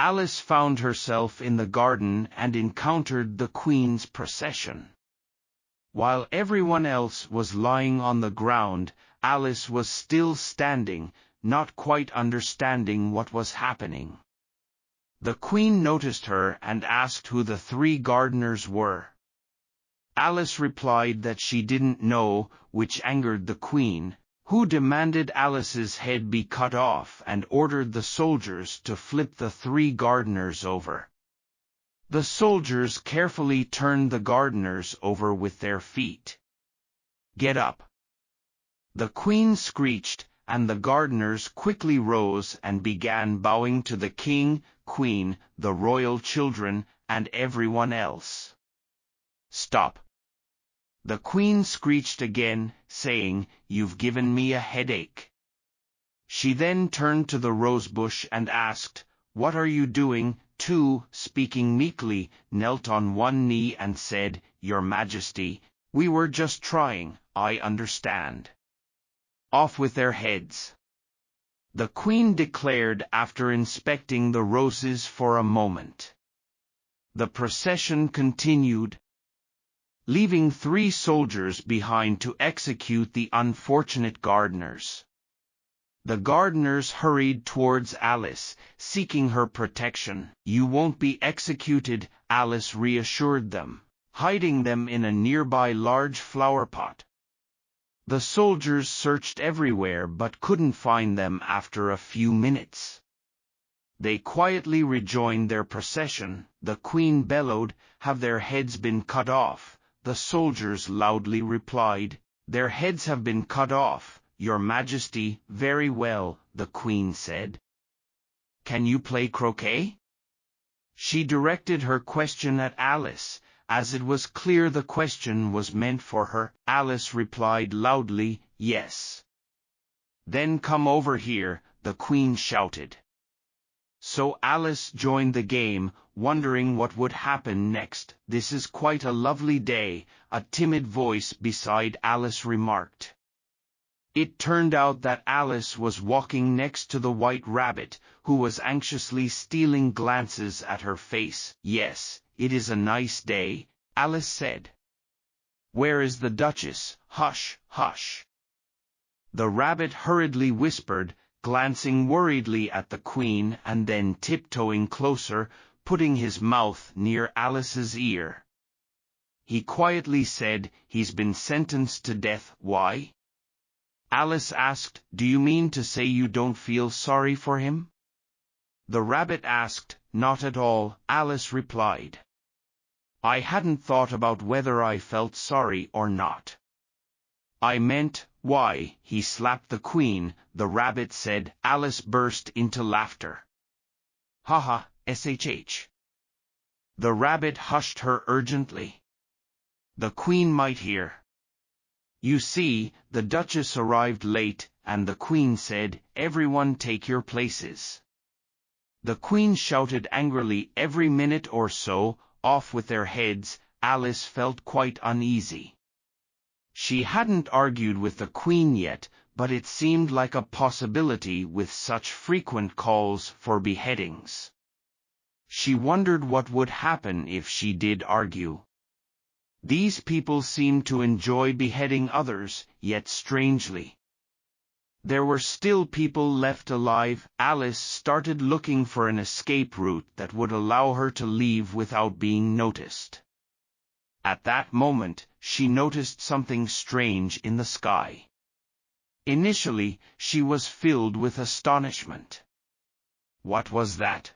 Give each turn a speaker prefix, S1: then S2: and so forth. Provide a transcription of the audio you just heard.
S1: Alice found herself in the garden and encountered the Queen's procession. While everyone else was lying on the ground, Alice was still standing, not quite understanding what was happening. The Queen noticed her and asked who the 3 gardeners were. Alice replied that she didn't know, which angered the Queen, who demanded Alice's head be cut off and ordered the soldiers to flip the 3 gardeners over. The soldiers carefully turned the gardeners over with their feet. "Get up!" the Queen screeched, and the gardeners quickly rose and began bowing to the King, Queen, the royal children, and everyone else. "Stop!" the Queen screeched again, saying, "You've given me a headache." She then turned to the rosebush and asked, "What are you doing?" Two, speaking meekly, knelt on one knee and said, "Your Majesty, we were just trying, I understand." "Off with their heads!" the Queen declared after inspecting the roses for a moment. The procession continued, leaving 3 soldiers behind to execute the unfortunate gardeners. The gardeners hurried towards Alice, seeking her protection. "You won't be executed," Alice reassured them, hiding them in a nearby large flower pot. The soldiers searched everywhere but couldn't find them after a few minutes. They quietly rejoined their procession. The Queen bellowed, "Have their heads been cut off?" The soldiers loudly replied, "Their heads have been cut off, Your Majesty." "Very well," the Queen said. "Can you play croquet?" She directed her question at Alice, as it was clear the question was meant for her. Alice replied loudly, "Yes." "Then come over here," the Queen shouted. So Alice joined the game, wondering what would happen next. "This is quite a lovely day," a timid voice beside Alice remarked. It turned out that Alice was walking next to the White Rabbit, who was anxiously stealing glances at her face. "Yes, it is a nice day," Alice said. "Where is the Duchess?" "Hush, hush!" the rabbit hurriedly whispered, glancing worriedly at the Queen and then tiptoeing closer, putting his mouth near Alice's ear. He quietly said, "He's been sentenced to death." "Why?" Alice asked. "Do you mean to say you don't feel sorry for him?" The rabbit asked. "Not at all," Alice replied. "I hadn't thought about whether I felt sorry or not. I meant, why?" He slapped the Queen, the rabbit said. Alice burst into laughter. "Ha ha, shh." The rabbit hushed her urgently. The Queen might hear. "You see, the Duchess arrived late," and the Queen said, "Everyone take your places." The Queen shouted angrily every minute or so, "Off with their heads." Alice felt quite uneasy. She hadn't argued with the Queen yet, but it seemed like a possibility with such frequent calls for beheadings. She wondered what would happen if she did argue. These people seemed to enjoy beheading others, yet strangely, there were still people left alive. Alice started looking for an escape route that would allow her to leave without being noticed. At that moment, she noticed something strange in the sky. Initially, she was filled with astonishment. What was that?